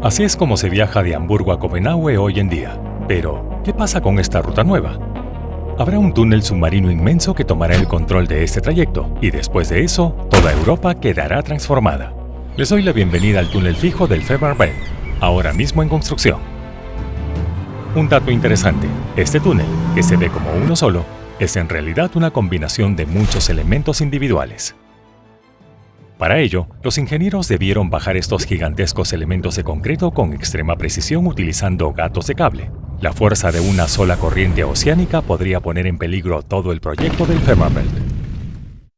Así es como se viaja de Hamburgo a Copenhague hoy en día. Pero, ¿qué pasa con esta ruta nueva? Habrá un túnel submarino inmenso que tomará el control de este trayecto, y después de eso, toda Europa quedará transformada. Les doy la bienvenida al túnel fijo del Fehmarnbelt, ahora mismo en construcción. Un dato interesante, este túnel, que se ve como uno solo, es en realidad una combinación de muchos elementos individuales. Para ello, los ingenieros debieron bajar estos gigantescos elementos de concreto con extrema precisión utilizando gatos de cable. La fuerza de una sola corriente oceánica podría poner en peligro todo el proyecto del Fehmarnbelt.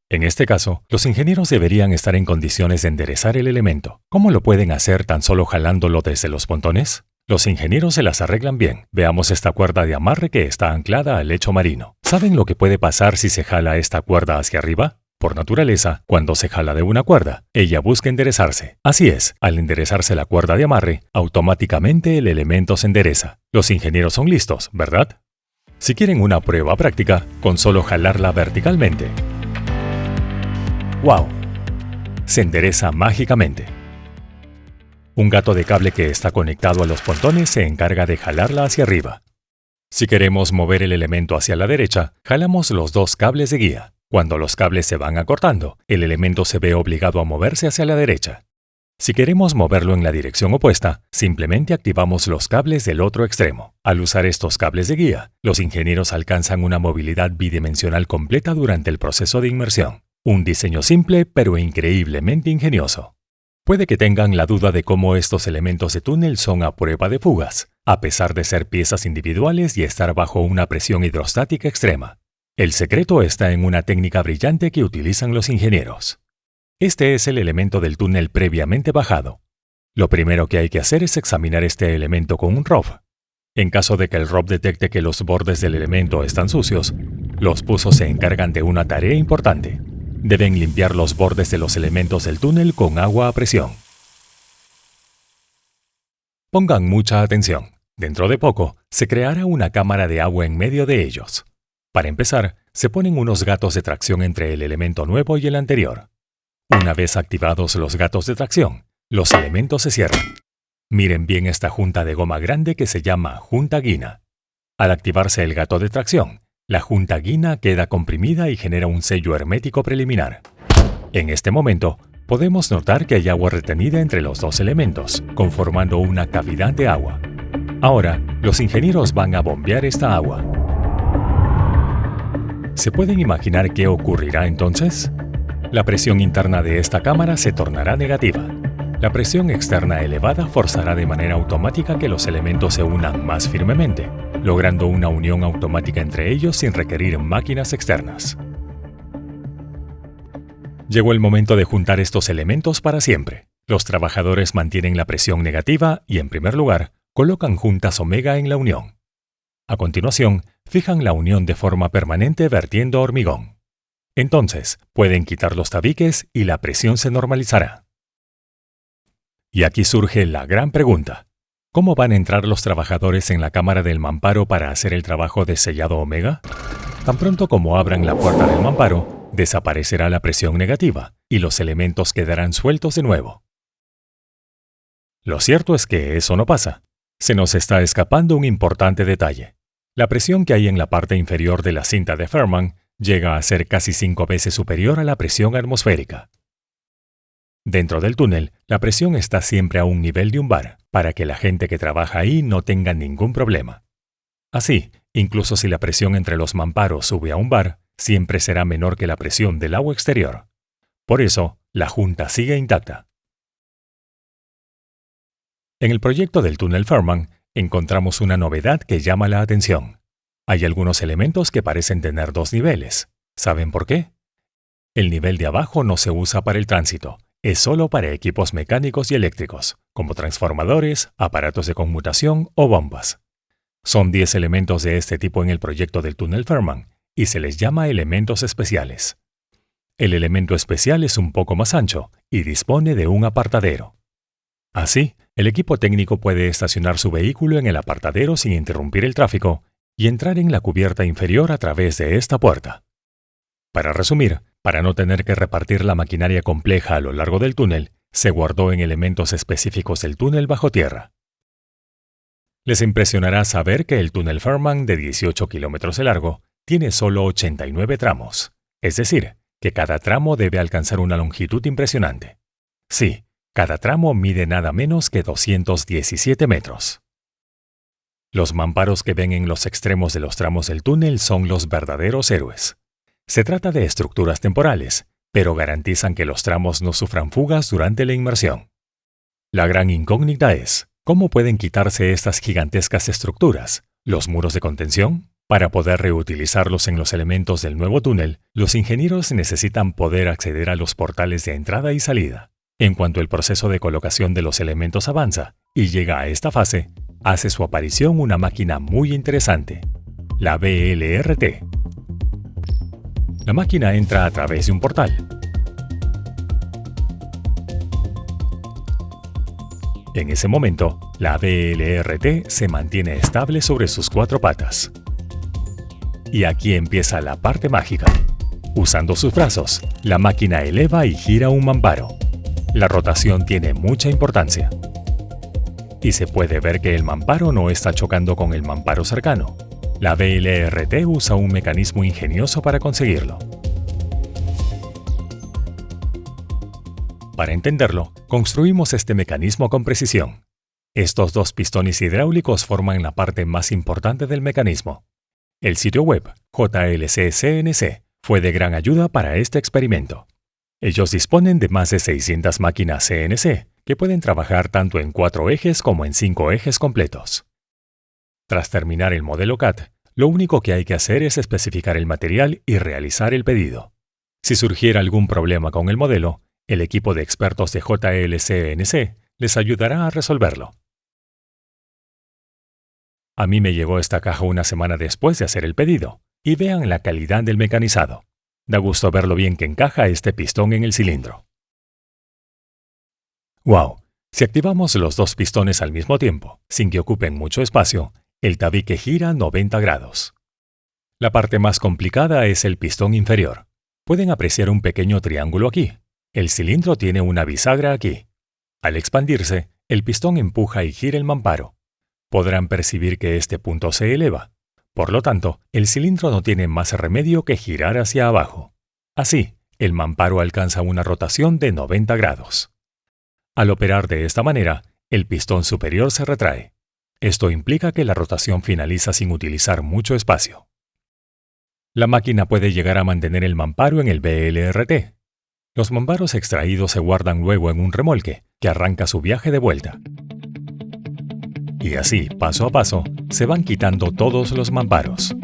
En este caso, los ingenieros deberían estar en condiciones de enderezar el elemento. ¿Cómo lo pueden hacer tan solo jalándolo desde los pontones? Los ingenieros se las arreglan bien. Veamos esta cuerda de amarre que está anclada al lecho marino. ¿Saben lo que puede pasar si se jala esta cuerda hacia arriba? Por naturaleza, cuando se jala de una cuerda, ella busca enderezarse. Así es, al enderezarse la cuerda de amarre, automáticamente el elemento se endereza. Los ingenieros son listos, ¿verdad? Si quieren una prueba práctica, con solo jalarla verticalmente. ¡Wow! Se endereza mágicamente. Un gato de cable que está conectado a los pontones se encarga de jalarla hacia arriba. Si queremos mover el elemento hacia la derecha, jalamos los dos cables de guía. Cuando los cables se van acortando, el elemento se ve obligado a moverse hacia la derecha. Si queremos moverlo en la dirección opuesta, simplemente activamos los cables del otro extremo. Al usar estos cables de guía, los ingenieros alcanzan una movilidad bidimensional completa durante el proceso de inmersión. Un diseño simple, pero increíblemente ingenioso. Puede que tengan la duda de cómo estos elementos de túnel son a prueba de fugas, a pesar de ser piezas individuales y estar bajo una presión hidrostática extrema. El secreto está en una técnica brillante que utilizan los ingenieros. Este es el elemento del túnel previamente bajado. Lo primero que hay que hacer es examinar este elemento con un ROV. En caso de que el ROV detecte que los bordes del elemento están sucios, los buzos se encargan de una tarea importante. Deben limpiar los bordes de los elementos del túnel con agua a presión. Pongan mucha atención. Dentro de poco, se creará una cámara de agua en medio de ellos. Para empezar, se ponen unos gatos de tracción entre el elemento nuevo y el anterior. Una vez activados los gatos de tracción, los elementos se cierran. Miren bien esta junta de goma grande que se llama junta guina. Al activarse el gato de tracción, la junta guina queda comprimida y genera un sello hermético preliminar. En este momento, podemos notar que hay agua retenida entre los dos elementos, conformando una cavidad de agua. Ahora, los ingenieros van a bombear esta agua. ¿Se pueden imaginar qué ocurrirá entonces? La presión interna de esta cámara se tornará negativa. La presión externa elevada forzará de manera automática que los elementos se unan más firmemente, logrando una unión automática entre ellos sin requerir máquinas externas. Llegó el momento de juntar estos elementos para siempre. Los trabajadores mantienen la presión negativa y, en primer lugar, colocan juntas omega en la unión. A continuación, fijan la unión de forma permanente vertiendo hormigón. Entonces, pueden quitar los tabiques y la presión se normalizará. Y aquí surge la gran pregunta. ¿Cómo van a entrar los trabajadores en la cámara del mamparo para hacer el trabajo de sellado omega? Tan pronto como abran la puerta del mamparo, desaparecerá la presión negativa y los elementos quedarán sueltos de nuevo. Lo cierto es que eso no pasa. Se nos está escapando un importante detalle. La presión que hay en la parte inferior de la cinta de Fehmarn llega a ser casi 5 veces superior a la presión atmosférica. Dentro del túnel, la presión está siempre a un nivel de un bar, para que la gente que trabaja ahí no tenga ningún problema. Así, incluso si la presión entre los mamparos sube a un bar, siempre será menor que la presión del agua exterior. Por eso, la junta sigue intacta. En el proyecto del túnel Fehmarn, encontramos una novedad que llama la atención. Hay algunos elementos que parecen tener dos niveles. ¿Saben por qué? El nivel de abajo no se usa para el tránsito, es solo para equipos mecánicos y eléctricos, como transformadores, aparatos de conmutación o bombas. Son 10 elementos de este tipo en el proyecto del túnel Fehmarn, y se les llama elementos especiales. El elemento especial es un poco más ancho y dispone de un apartadero. Así, el equipo técnico puede estacionar su vehículo en el apartadero sin interrumpir el tráfico y entrar en la cubierta inferior a través de esta puerta. Para resumir, para no tener que repartir la maquinaria compleja a lo largo del túnel, se guardó en elementos específicos del túnel bajo tierra. Les impresionará saber que el túnel Fehmarn de 18 kilómetros de largo tiene solo 89 tramos, es decir, que cada tramo debe alcanzar una longitud impresionante. Sí, cada tramo mide nada menos que 217 metros. Los mamparos que ven en los extremos de los tramos del túnel son los verdaderos héroes. Se trata de estructuras temporales, pero garantizan que los tramos no sufran fugas durante la inmersión. La gran incógnita es, ¿cómo pueden quitarse estas gigantescas estructuras, los muros de contención? Para poder reutilizarlos en los elementos del nuevo túnel, los ingenieros necesitan poder acceder a los portales de entrada y salida. En cuanto el proceso de colocación de los elementos avanza y llega a esta fase, hace su aparición una máquina muy interesante, la BLRT. La máquina entra a través de un portal. En ese momento, la BLRT se mantiene estable sobre sus 4 patas. Y aquí empieza la parte mágica. Usando sus brazos, la máquina eleva y gira un mamparo. La rotación tiene mucha importancia. Y se puede ver que el mamparo no está chocando con el mamparo cercano. La BLRT usa un mecanismo ingenioso para conseguirlo. Para entenderlo, construimos este mecanismo con precisión. Estos 2 pistones hidráulicos forman la parte más importante del mecanismo. El sitio web JLC CNC fue de gran ayuda para este experimento. Ellos disponen de más de 600 máquinas CNC que pueden trabajar tanto en 4 ejes como en 5 ejes completos. Tras terminar el modelo CAD, lo único que hay que hacer es especificar el material y realizar el pedido. Si surgiera algún problema con el modelo, el equipo de expertos de JLCNC les ayudará a resolverlo. A mí me llegó esta caja una semana después de hacer el pedido, y vean la calidad del mecanizado. Da gusto ver lo bien que encaja este pistón en el cilindro. ¡Wow! Si activamos los 2 pistones al mismo tiempo, sin que ocupen mucho espacio, el tabique gira 90 grados. La parte más complicada es el pistón inferior. Pueden apreciar un pequeño triángulo aquí. El cilindro tiene una bisagra aquí. Al expandirse, el pistón empuja y gira el mamparo. Podrán percibir que este punto se eleva. Por lo tanto, el cilindro no tiene más remedio que girar hacia abajo. Así, el mamparo alcanza una rotación de 90 grados. Al operar de esta manera, el pistón superior se retrae. Esto implica que la rotación finaliza sin utilizar mucho espacio. La máquina puede llegar a mantener el mamparo en el BLRT. Los mamparos extraídos se guardan luego en un remolque, que arranca su viaje de vuelta. Y así, paso a paso, se van quitando todos los mamparos.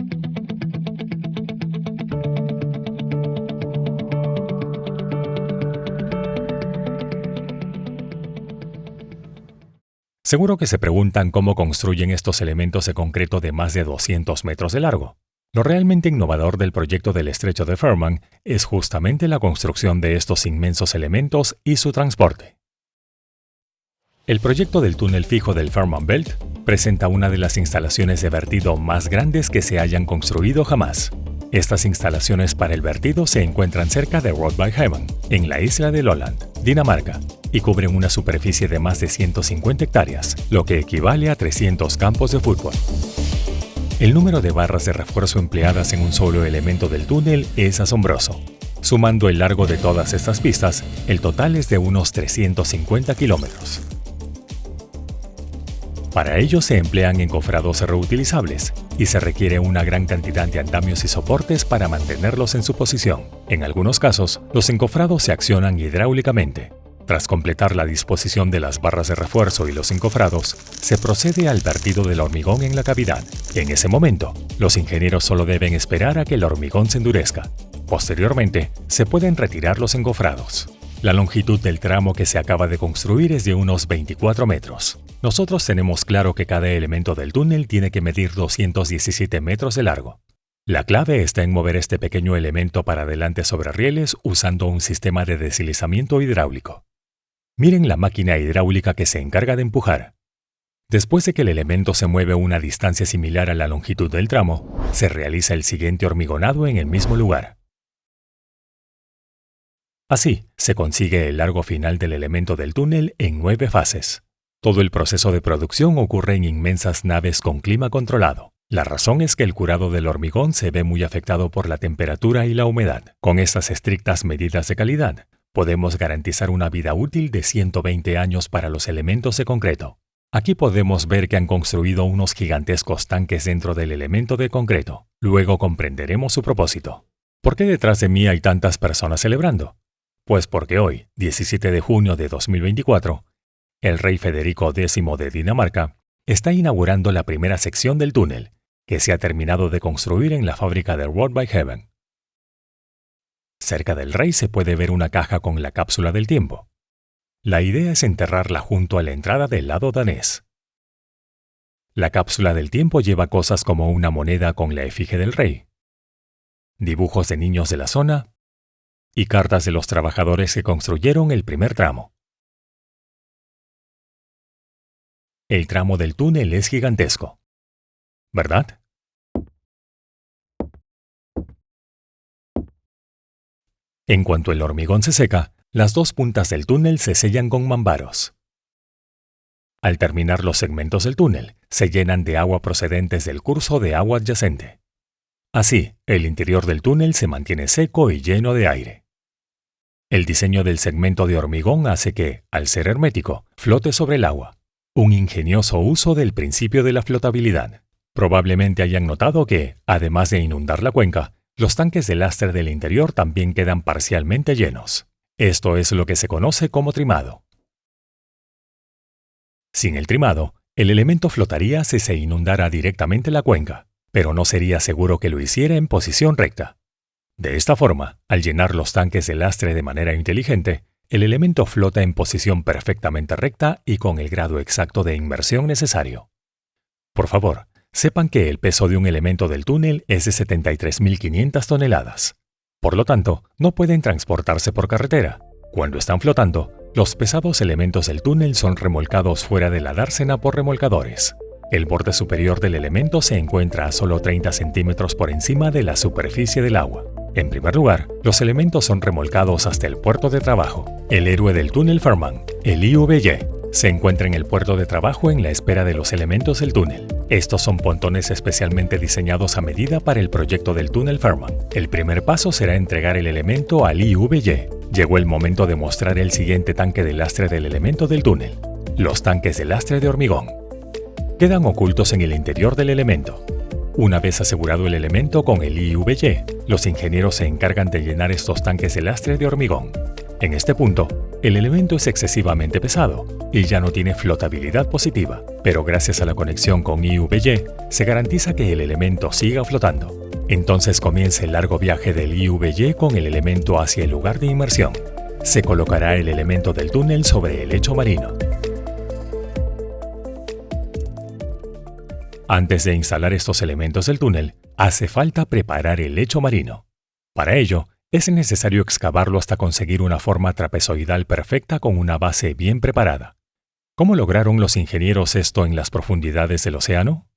Seguro que se preguntan cómo construyen estos elementos de concreto de más de 200 metros de largo. Lo realmente innovador del proyecto del estrecho de Fehmarn es justamente la construcción de estos inmensos elementos y su transporte. El proyecto del túnel fijo del Fehmarn Belt presenta una de las instalaciones de vertido más grandes que se hayan construido jamás. Estas instalaciones para el vertido se encuentran cerca de Rottweilheim, en la isla de Lolland, Dinamarca, y cubren una superficie de más de 150 hectáreas, lo que equivale a 300 campos de fútbol. El número de barras de refuerzo empleadas en un solo elemento del túnel es asombroso. Sumando el largo de todas estas pistas, el total es de unos 350 kilómetros. Para ello se emplean encofrados reutilizables y se requiere una gran cantidad de andamios y soportes para mantenerlos en su posición. En algunos casos, los encofrados se accionan hidráulicamente. Tras completar la disposición de las barras de refuerzo y los encofrados, se procede al vertido del hormigón en la cavidad. En ese momento, los ingenieros solo deben esperar a que el hormigón se endurezca. Posteriormente, se pueden retirar los encofrados. La longitud del tramo que se acaba de construir es de unos 24 metros. Nosotros tenemos claro que cada elemento del túnel tiene que medir 217 metros de largo. La clave está en mover este pequeño elemento para adelante sobre rieles usando un sistema de deslizamiento hidráulico. Miren la máquina hidráulica que se encarga de empujar. Después de que el elemento se mueve una distancia similar a la longitud del tramo, se realiza el siguiente hormigonado en el mismo lugar. Así, se consigue el largo final del elemento del túnel en 9 fases. Todo el proceso de producción ocurre en inmensas naves con clima controlado. La razón es que el curado del hormigón se ve muy afectado por la temperatura y la humedad. Con estas estrictas medidas de calidad, podemos garantizar una vida útil de 120 años para los elementos de concreto. Aquí podemos ver que han construido unos gigantescos tanques dentro del elemento de concreto. Luego comprenderemos su propósito. ¿Por qué detrás de mí hay tantas personas celebrando? Pues porque hoy, 17 de junio de 2024, el rey Federico X de Dinamarca está inaugurando la primera sección del túnel, que se ha terminado de construir en la fábrica de Road by Heaven. Cerca del rey se puede ver una caja con la cápsula del tiempo. La idea es enterrarla junto a la entrada del lado danés. La cápsula del tiempo lleva cosas como una moneda con la efigie del rey, dibujos de niños de la zona y cartas de los trabajadores que construyeron el primer tramo. El tramo del túnel es gigantesco, ¿verdad? En cuanto el hormigón se seca, las dos puntas del túnel se sellan con mambaros. Al terminar los segmentos del túnel, se llenan de agua procedentes del curso de agua adyacente. Así, el interior del túnel se mantiene seco y lleno de aire. El diseño del segmento de hormigón hace que, al ser hermético, flote sobre el agua. Un ingenioso uso del principio de la flotabilidad. Probablemente hayan notado que, además de inundar la cuenca, los tanques de lastre del interior también quedan parcialmente llenos. Esto es lo que se conoce como trimado. Sin el trimado, el elemento flotaría si se inundara directamente la cuenca, pero no sería seguro que lo hiciera en posición recta. De esta forma, al llenar los tanques de lastre de manera inteligente, el elemento flota en posición perfectamente recta y con el grado exacto de inmersión necesario. Por favor, sepan que el peso de un elemento del túnel es de 73.500 toneladas. Por lo tanto, no pueden transportarse por carretera. Cuando están flotando, los pesados elementos del túnel son remolcados fuera de la dársena por remolcadores. El borde superior del elemento se encuentra a solo 30 centímetros por encima de la superficie del agua. En primer lugar, los elementos son remolcados hasta el puerto de trabajo. El héroe del túnel Fehmarn, el IVY, se encuentra en el puerto de trabajo en la espera de los elementos del túnel. Estos son pontones especialmente diseñados a medida para el proyecto del túnel Fehmarn. El primer paso será entregar el elemento al IVY. Llegó el momento de mostrar el siguiente tanque de lastre del elemento del túnel. Los tanques de lastre de hormigón. Quedan ocultos en el interior del elemento. Una vez asegurado el elemento con el IVY, los ingenieros se encargan de llenar estos tanques de lastre de hormigón. En este punto, el elemento es excesivamente pesado y ya no tiene flotabilidad positiva, pero gracias a la conexión con IVY, se garantiza que el elemento siga flotando. Entonces comienza el largo viaje del IVY con el elemento hacia el lugar de inmersión. Se colocará el elemento del túnel sobre el lecho marino. Antes de instalar estos elementos del túnel, hace falta preparar el lecho marino. Para ello, es necesario excavarlo hasta conseguir una forma trapezoidal perfecta con una base bien preparada. ¿Cómo lograron los ingenieros esto en las profundidades del océano?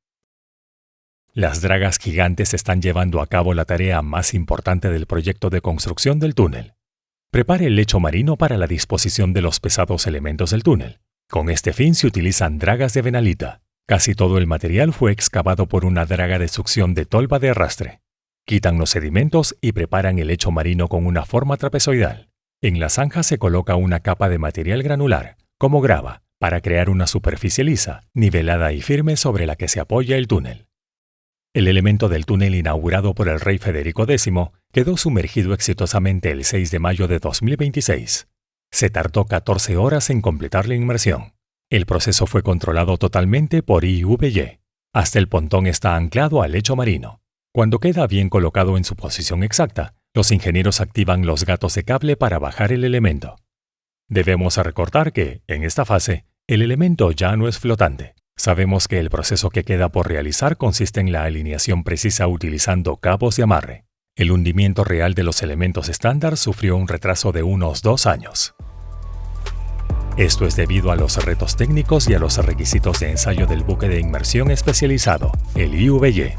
Las dragas gigantes están llevando a cabo la tarea más importante del proyecto de construcción del túnel. Prepare el lecho marino para la disposición de los pesados elementos del túnel. Con este fin se utilizan dragas de benalita. Casi todo el material fue excavado por una draga de succión de tolva de arrastre. Quitan los sedimentos y preparan el lecho marino con una forma trapezoidal. En la zanja se coloca una capa de material granular, como grava, para crear una superficie lisa, nivelada y firme sobre la que se apoya el túnel. El elemento del túnel inaugurado por el rey Federico X quedó sumergido exitosamente el 6 de mayo de 2026. Se tardó 14 horas en completar la inmersión. El proceso fue controlado totalmente por IVY. Hasta el pontón está anclado al lecho marino. Cuando queda bien colocado en su posición exacta, los ingenieros activan los gatos de cable para bajar el elemento. Debemos recordar que, en esta fase, el elemento ya no es flotante. Sabemos que el proceso que queda por realizar consiste en la alineación precisa utilizando cabos de amarre. El hundimiento real de los elementos estándar sufrió un retraso de unos 2 años. Esto es debido a los retos técnicos y a los requisitos de ensayo del buque de inmersión especializado, el IVY.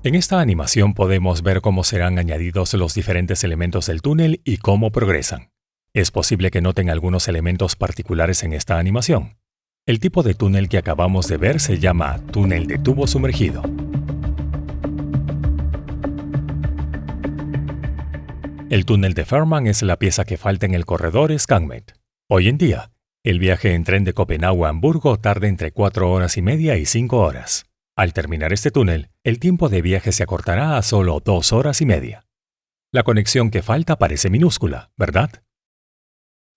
En esta animación podemos ver cómo serán añadidos los diferentes elementos del túnel y cómo progresan. Es posible que noten algunos elementos particulares en esta animación. El tipo de túnel que acabamos de ver se llama túnel de tubo sumergido. El túnel de Fehmarn es la pieza que falta en el corredor ScanMed. Hoy en día, el viaje en tren de Copenhague a Hamburgo tarda entre 4 horas y media y 5 horas. Al terminar este túnel, el tiempo de viaje se acortará a solo 2 horas y media. La conexión que falta parece minúscula, ¿verdad?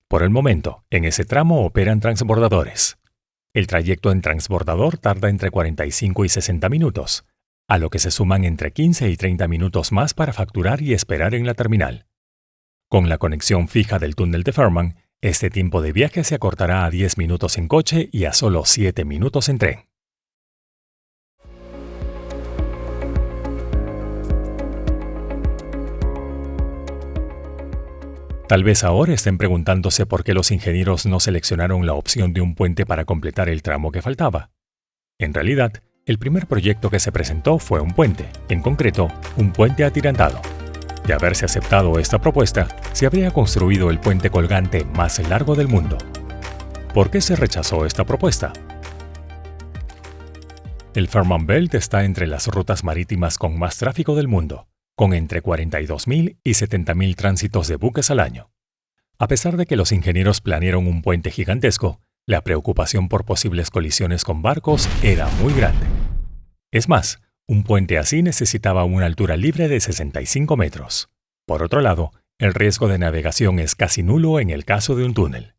Por el momento, en ese tramo operan transbordadores. El trayecto en transbordador tarda entre 45 y 60 minutos, a lo que se suman entre 15 y 30 minutos más para facturar y esperar en la terminal. Con la conexión fija del túnel de Fehmarn, este tiempo de viaje se acortará a 10 minutos en coche y a solo 7 minutos en tren. Tal vez ahora estén preguntándose por qué los ingenieros no seleccionaron la opción de un puente para completar el tramo que faltaba. En realidad, el primer proyecto que se presentó fue un puente, en concreto, un puente atirantado. De haberse aceptado esta propuesta, se habría construido el puente colgante más largo del mundo. ¿Por qué se rechazó esta propuesta? El Fehmarn Belt está entre las rutas marítimas con más tráfico del mundo, con entre 42.000 y 70.000 tránsitos de buques al año. A pesar de que los ingenieros planearon un puente gigantesco, la preocupación por posibles colisiones con barcos era muy grande. Es más, un puente así necesitaba una altura libre de 65 metros. Por otro lado, el riesgo de navegación es casi nulo en el caso de un túnel.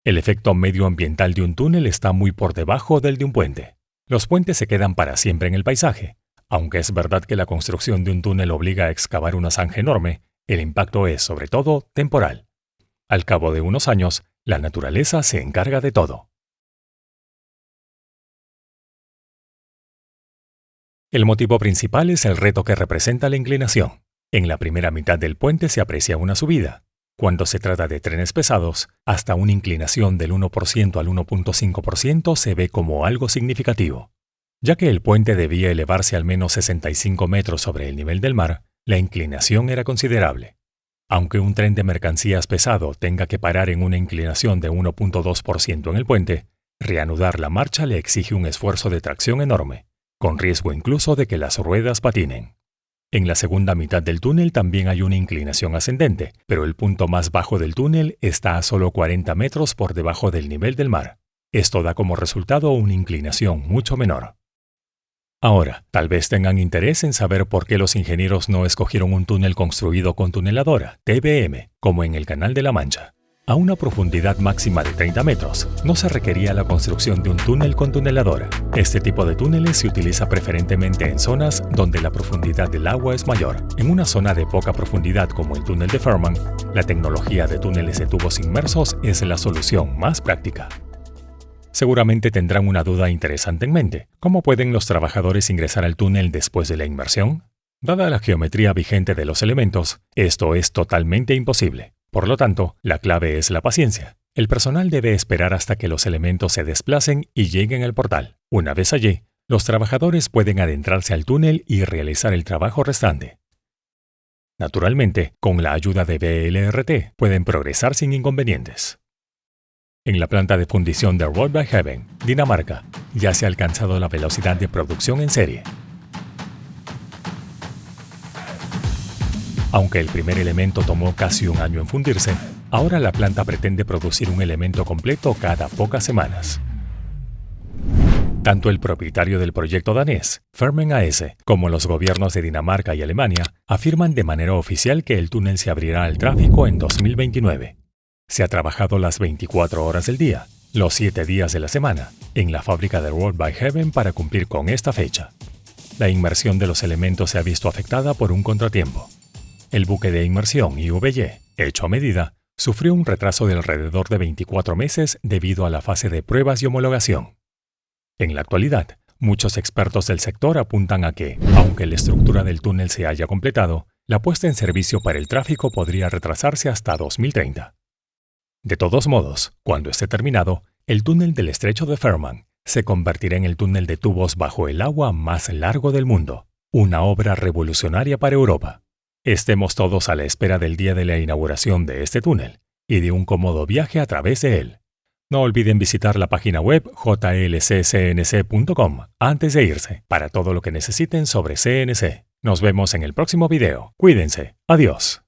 El efecto medioambiental de un túnel está muy por debajo del de un puente. Los puentes se quedan para siempre en el paisaje. Aunque es verdad que la construcción de un túnel obliga a excavar una zanja enorme, el impacto es, sobre todo, temporal. Al cabo de unos años, la naturaleza se encarga de todo. El motivo principal es el reto que representa la inclinación. En la primera mitad del puente se aprecia una subida. Cuando se trata de trenes pesados, hasta una inclinación del 1% al 1.5% se ve como algo significativo. Ya que el puente debía elevarse al menos 65 metros sobre el nivel del mar, la inclinación era considerable. Aunque un tren de mercancías pesado tenga que parar en una inclinación de 1.2% en el puente, reanudar la marcha le exige un esfuerzo de tracción enorme, con riesgo incluso de que las ruedas patinen. En la segunda mitad del túnel también hay una inclinación ascendente, pero el punto más bajo del túnel está a solo 40 metros por debajo del nivel del mar. Esto da como resultado una inclinación mucho menor. Ahora, tal vez tengan interés en saber por qué los ingenieros no escogieron un túnel construido con tuneladora, TBM, como en el Canal de la Mancha. A una profundidad máxima de 30 metros, no se requería la construcción de un túnel con tuneladora. Este tipo de túneles se utiliza preferentemente en zonas donde la profundidad del agua es mayor. En una zona de poca profundidad como el túnel de Fehmarn, la tecnología de túneles de tubos inmersos es la solución más práctica. Seguramente tendrán una duda interesante en mente. ¿Cómo pueden los trabajadores ingresar al túnel después de la inmersión? Dada la geometría vigente de los elementos, esto es totalmente imposible. Por lo tanto, la clave es la paciencia. El personal debe esperar hasta que los elementos se desplacen y lleguen al portal. Una vez allí, los trabajadores pueden adentrarse al túnel y realizar el trabajo restante. Naturalmente, con la ayuda de BLRT, pueden progresar sin inconvenientes. En la planta de fundición de Rotterdam, Dinamarca, ya se ha alcanzado la velocidad de producción en serie. Aunque el primer elemento tomó casi un año en fundirse, ahora la planta pretende producir un elemento completo cada pocas semanas. Tanto el propietario del proyecto danés, Fehmarn AS, como los gobiernos de Dinamarca y Alemania afirman de manera oficial que el túnel se abrirá al tráfico en 2029. Se ha trabajado las 24 horas del día, los 7 días de la semana, en la fábrica de Rotterdam para cumplir con esta fecha. La inmersión de los elementos se ha visto afectada por un contratiempo. El buque de inmersión IVY, hecho a medida, sufrió un retraso de alrededor de 24 meses debido a la fase de pruebas y homologación. En la actualidad, muchos expertos del sector apuntan a que, aunque la estructura del túnel se haya completado, la puesta en servicio para el tráfico podría retrasarse hasta 2030. De todos modos, cuando esté terminado, el túnel del estrecho de Fehmarn se convertirá en el túnel de tubos bajo el agua más largo del mundo. una obra revolucionaria para Europa. Estemos todos a la espera del día de la inauguración de este túnel y de un cómodo viaje a través de él. No olviden visitar la página web jlccnc.com antes de irse para todo lo que necesiten sobre CNC. Nos vemos en el próximo video. Cuídense. Adiós.